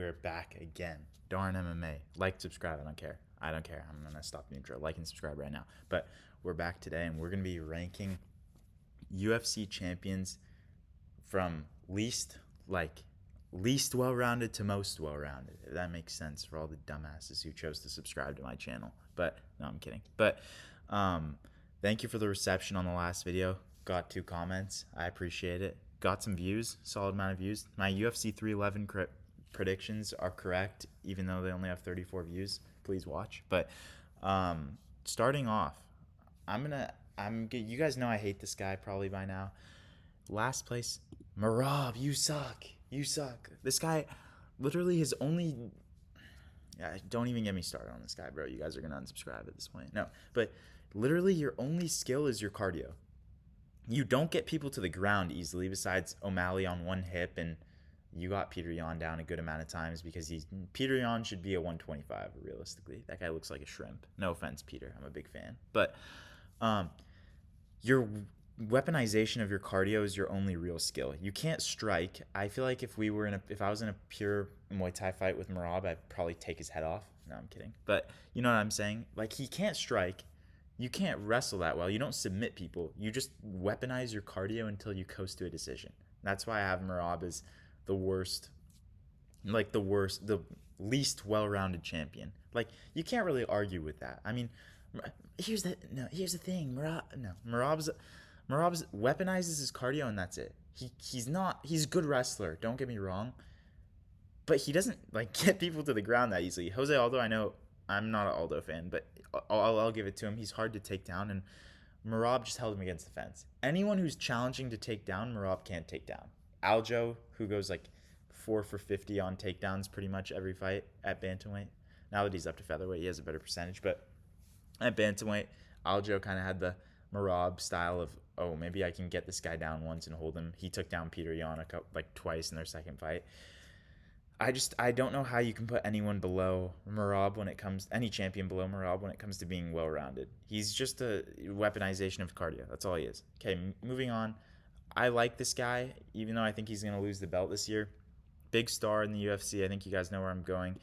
we're back again. Darn MMA. Like, subscribe. I don't care. I don't care. I'm going to stop the intro. Like and subscribe right now. But we're back today, and we're going to be ranking UFC champions from least well-rounded to most well-rounded, if that makes sense for all the dumbasses who chose to subscribe to my channel. But no, I'm kidding. But thank you for the reception on the last video. Got 2 comments. I appreciate it. Got some views, solid amount of views. My UFC 311 predictions are correct, even though they only have 34 views. Please watch. But starting off, you guys know I hate this guy probably by now. Last place, Merab, you suck. You suck. This guy, literally his only... Yeah, don't even get me started on this guy, bro. You guys are going to unsubscribe at this point. No, but literally your only skill is your cardio. You don't get people to the ground easily besides O'Malley on one hip, and you got Peter Yan down a good amount of times because Peter Yan should be a 125 realistically. That guy looks like a shrimp. No offense, Peter. I'm a big fan. But your weaponization of your cardio is your only real skill. You can't strike. I feel like if I was in a pure Muay Thai fight with Merab, I'd probably take his head off. No, I'm kidding. But you know what I'm saying? Like, he can't strike. You can't wrestle that well. You don't submit people. You just weaponize your cardio until you coast to a decision. That's why I have Merab as the least well-rounded champion. Like, you can't really argue with that. I mean, here's the thing. Merab's weaponizes his cardio, and that's it. He's a good wrestler. Don't get me wrong, but he doesn't get people to the ground that easily. Jose Aldo, I know I'm not an Aldo fan, but I'll give it to him. He's hard to take down, and Merab just held him against the fence. Anyone who's challenging to take down, Merab can't take down. Aljo, who goes 4 for 50 on takedowns pretty much every fight at bantamweight. Now that he's up to featherweight, he has a better percentage, but at bantamweight, Aljo kind of had the Merab style of, oh, maybe I can get this guy down once and hold him. He took down Peter Yan twice in their second fight. I don't know how you can put anyone below Merab any champion below Merab when it comes to being well-rounded. He's just a weaponization of cardio. That's all he is. Okay, moving on. I like this guy, even though I think he's going to lose the belt this year. Big star in the UFC. I think you guys know where I'm going.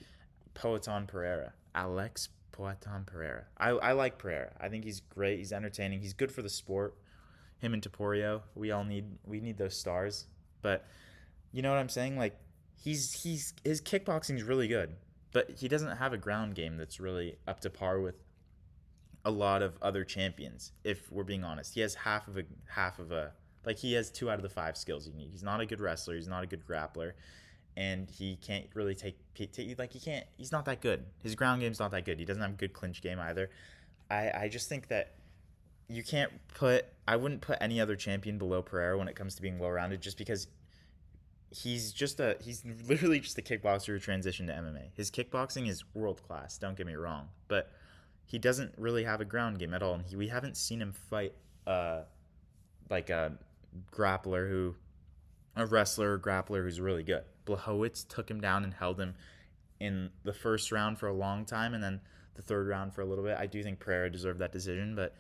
Poatan Pereira. Alex Poatan Pereira. I like Pereira. I think he's great. He's entertaining. He's good for the sport. Him and Topuria, we need those stars. But you know what I'm saying? His kickboxing is really good, but he doesn't have a ground game that's really up to par with a lot of other champions. If we're being honest, he has he has 2 out of the 5 skills you need. He's not a good wrestler. He's not a good grappler, and he can't really he's not that good. His ground game's not that good. He doesn't have a good clinch game either. I just think that I wouldn't put any other champion below Pereira when it comes to being well-rounded, just because he's literally just a kickboxer who transitioned to MMA. His kickboxing is world class, don't get me wrong, but he doesn't really have a ground game at all, and we haven't seen him fight a wrestler or grappler who's really good. Blachowicz took him down and held him in the first round for a long time, and then the third round for a little bit. I do think Pereira deserved that decision, but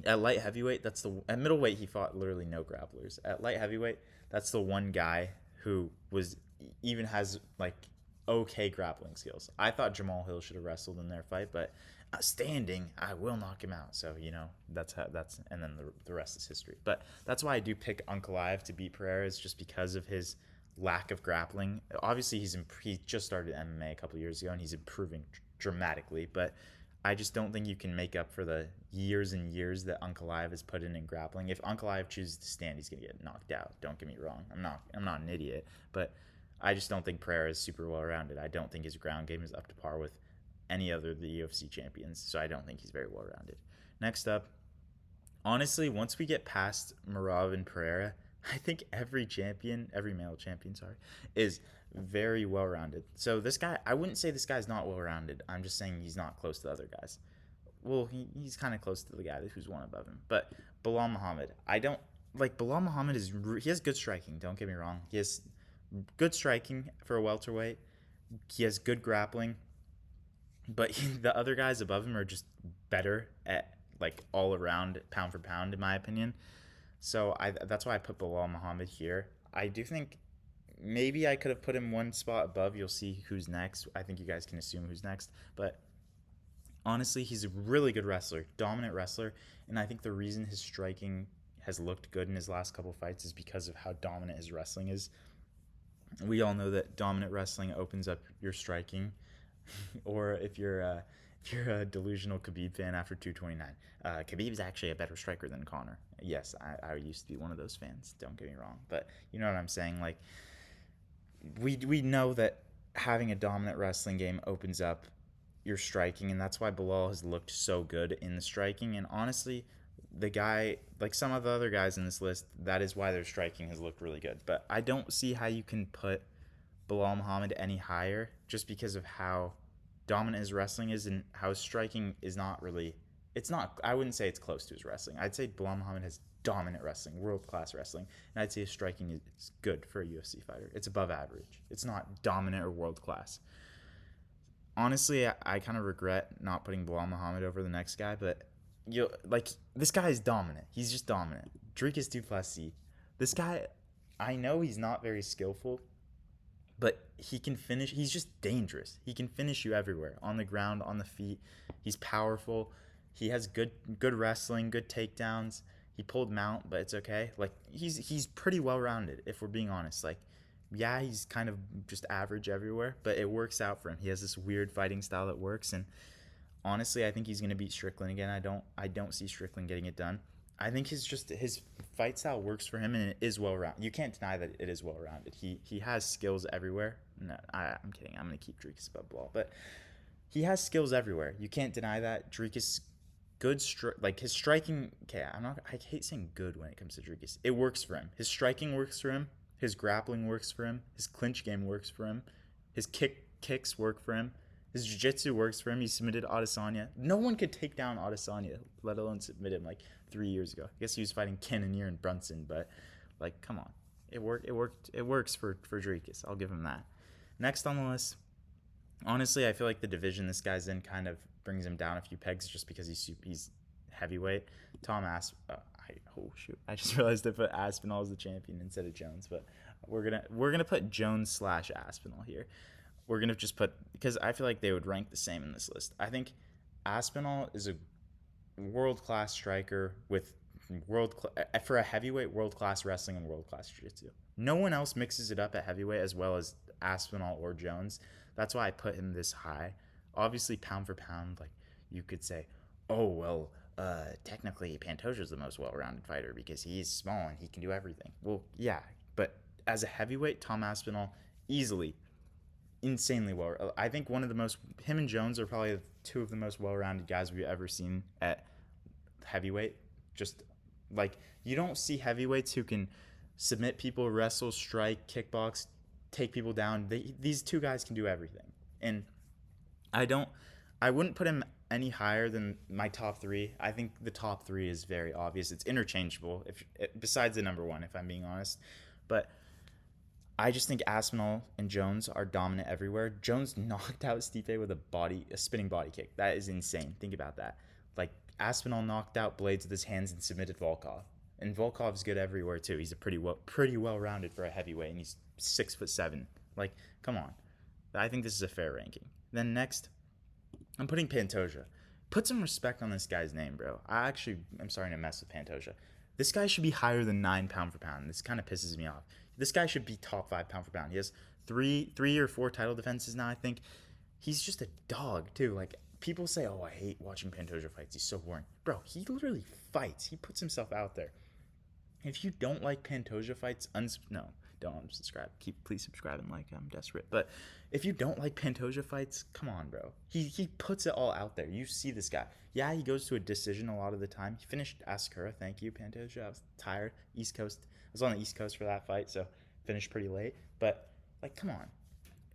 at light heavyweight, at middleweight he fought literally no grapplers. At light heavyweight, that's the one guy who has okay grappling skills. I thought Jamal Hill should have wrestled in their fight, but standing, I will knock him out. So and then the rest is history. But that's why I do pick Ankalaev to beat Pereira, is just because of his lack of grappling. Obviously, he just started MMA a couple years ago, and he's improving dramatically, but I just don't think you can make up for the years and years that Ankalaev has put in grappling. If Ankalaev chooses to stand, he's going to get knocked out. Don't get me wrong. I'm not an idiot, but I just don't think Pereira is super well-rounded. I don't think his ground game is up to par with any other of the UFC champions, so I don't think he's very well-rounded. Next up, honestly, once we get past Merab and Pereira, I think every male champion, is very well-rounded. So this guy, I wouldn't say this guy's not well-rounded. I'm just saying he's not close to the other guys. Well, he's kind of close to the guy who's one above him. But Bilal Muhammad, Bilal Muhammad he has good striking. Don't get me wrong. He has good striking for a welterweight. He has good grappling. But the other guys above him are just better at all around pound for pound, in my opinion. So that's why I put Bilal Muhammad here. I do think maybe I could have put him one spot above. You'll see who's next. I think you guys can assume who's next. But honestly, he's a really good wrestler, dominant wrestler, and I think the reason his striking has looked good in his last couple fights is because of how dominant his wrestling is. We all know that dominant wrestling opens up your striking, or if you're a delusional Khabib fan after 229, Khabib's actually a better striker than Conor. Yes, I used to be one of those fans. Don't get me wrong, but you know what I'm saying. Like we know that having a dominant wrestling game opens up your striking, and that's why Bilal has looked so good in the striking. And honestly, the guy, like some of the other guys in this list, that is why their striking has looked really good. But I don't see how you can put Bilal Muhammad any higher just because of how dominant his wrestling is and how his striking is not really. It's not. I wouldn't say it's close to his wrestling. I'd say Bilal Muhammad has dominant wrestling, world class wrestling, and I'd say his striking is good for a UFC fighter. It's above average. It's not dominant or world class. Honestly, I kind of regret not putting Bilal Muhammad over the next guy, but you like this guy is dominant. He's just dominant. Dricus du Plessis. This guy, I know he's not very skillful, but he can finish. He's just dangerous. He can finish you everywhere, on the ground, on the feet. He's powerful. He has good wrestling, good takedowns. He pulled mount, but it's okay. Like he's pretty well rounded, if we're being honest. Like, yeah, he's kind of just average everywhere, but it works out for him. He has this weird fighting style that works, and honestly, I think he's gonna beat Strickland again. I don't see Strickland getting it done. I think his fight style works for him, and it is well rounded. You can't deny that it is well rounded. He has skills everywhere. No, I'm kidding. I'm gonna keep Dricus above Bilal, but he has skills everywhere. You can't deny that. Dricus good like his striking. Okay, I hate saying good when it comes to Dricus. It works for him. His striking works for him. His grappling works for him. His clinch game works for him. His kicks work for him. His jiu-jitsu works for him. He submitted Adesanya. No one could take down Adesanya, let alone submit him like 3 years ago. I guess he was fighting Cannonier and Brunson, but like, come on, it worked. It works for Dricus. I'll give him that. Next on the list, honestly, I feel like the division this guy's in kind of brings him down a few pegs just because he's heavyweight. Oh shoot! I just realized I put Aspinall as the champion instead of Jones, but we're gonna put Jones / Aspinall here. We're gonna just put, because I feel like they would rank the same in this list. I think Aspinall is a world class striker with for a heavyweight, world class wrestling and world class jiu-jitsu. No one else mixes it up at heavyweight as well as Aspinall or Jones. That's why I put him this high. Obviously, pound for pound, like you could say, oh well, technically Pantoja's the most well-rounded fighter because he's small and he can do everything. Well, yeah, but as a heavyweight, Tom Aspinall easily, insanely well. I think him and Jones are probably two of the most well-rounded guys we've ever seen at heavyweight. Just like, you don't see heavyweights who can submit people, wrestle, strike, kickbox, take people down. These two guys can do everything, and I wouldn't put him any higher than my top three. I think the top three is very obvious. It's interchangeable, besides the number one, if I'm being honest. But I just think Aspinall and Jones are dominant everywhere. Jones knocked out Stipe with a spinning body kick. That is insane. Think about that. Like, Aspinall knocked out Blades with his hands and submitted Volkov. And Volkov's good everywhere too. He's a pretty well rounded for a heavyweight, and he's 6'7". Like, come on. I think this is a fair ranking. Then next, I'm putting Pantoja. Put some respect on this guy's name, bro. I'm starting to mess with Pantoja. This guy should be higher than 9 pound for pound. This kind of pisses me off. This guy should be top 5 pound for pound. He has three or four title defenses now, I think. He's just a dog, too. Like, people say, oh, I hate watching Pantoja fights. He's so boring. Bro, he literally fights. He puts himself out there. If you don't like Pantoja fights, no, don't unsubscribe. Please subscribe and like. I'm desperate. But if you don't like Pantoja fights, come on, bro. He puts it all out there. You see this guy. Yeah, he goes to a decision a lot of the time. He finished Asakura. Thank you, Pantoja. I was tired. East Coast. I was on the East Coast for that fight, so finished pretty late. But, like, come on.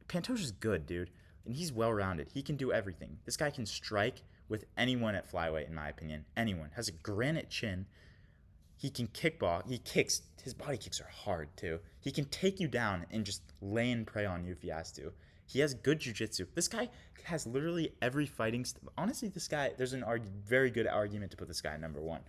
Pantoja's good, dude. And he's well-rounded. He can do everything. This guy can strike with anyone at flyweight, in my opinion. Anyone. Has a granite chin. He can kickbox. He kicks. His body kicks are hard, too. He can take you down and just lay and prey on you if he has to. He has good jiu-jitsu. This guy has literally every fighting... Honestly, this guy... There's very good argument to put this guy at number one.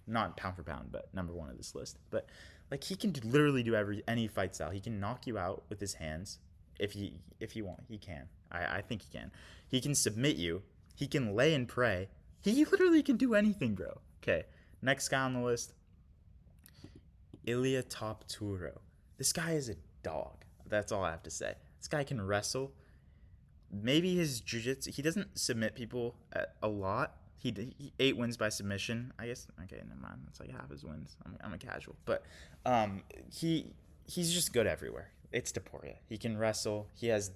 Not pound for pound, but number one of this list. But, Like he can literally do any fight style. He can knock you out with his hands if he want. He can. I think he can. He can submit you. He can lay and pray. He literally can do anything, bro. Okay, next guy on the list, Ilia Top Turo. This guy is a dog. That's all I have to say. This guy can wrestle. Maybe his jiu-jitsu, he doesn't submit people a lot. He 8 wins by submission, I guess. Okay, never mind. That's like half his wins. I'm a casual, but he's just good everywhere. It's Taporia. He can wrestle. He has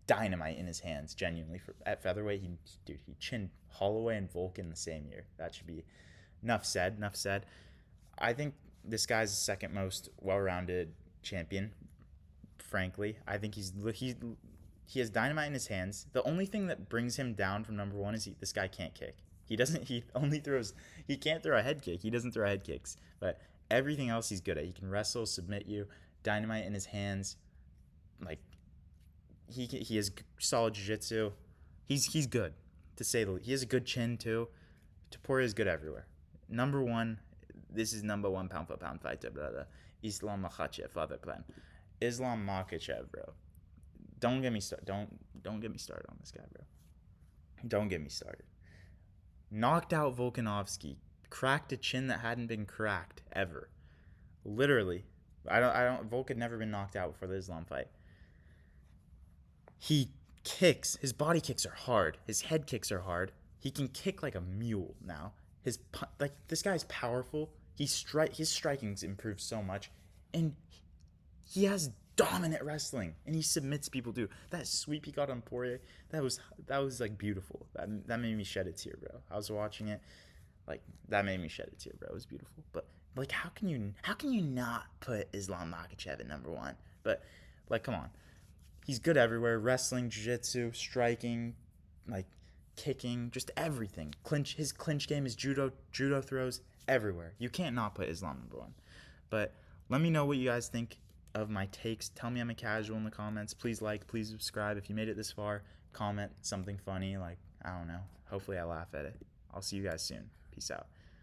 dynamite in his hands. Genuinely, at featherweight, he chinned Holloway and Volkan the same year. That should be enough said. Enough said. I think this guy's the second most well-rounded champion. Frankly, I think he has dynamite in his hands. The only thing that brings him down from number one is this guy can't kick. He doesn't. He can't throw a head kick. He doesn't throw head kicks. But everything else he's good at. He can wrestle, submit you, dynamite in his hands. Like he has solid jiu-jitsu. He's good, to say the least. He has a good chin too. Topuria is good everywhere. Number one. This is number one pound for pound fighter, brother. Islam Makhachev, other plan. Islam Makhachev, bro. Don't get me started. Don't get me started on this guy, bro. Don't get me started. Knocked out Volkanovski, cracked a chin that hadn't been cracked ever. Literally, Volk had never been knocked out before the Islam fight. He kicks. His body kicks are hard. His head kicks are hard. He can kick like a mule now. This guy's powerful. His striking's improved so much, and he has dominant wrestling, and he submits people too. That sweep he got on Poirier, that was like beautiful. That made me shed a tear, bro. I was watching it, like that made me shed a tear, bro. It was beautiful. But like, how can you not put Islam Makhachev at number one? But like, come on, he's good everywhere: wrestling, jiu-jitsu, striking, like kicking, just everything. His clinch game, his judo throws everywhere. You can't not put Islam number one. But let me know what you guys think of my takes. Tell me I'm a casual in the comments. Please like, please subscribe. If you made it this far, comment something funny, like, I don't know. Hopefully I laugh at it. I'll see you guys soon. Peace out.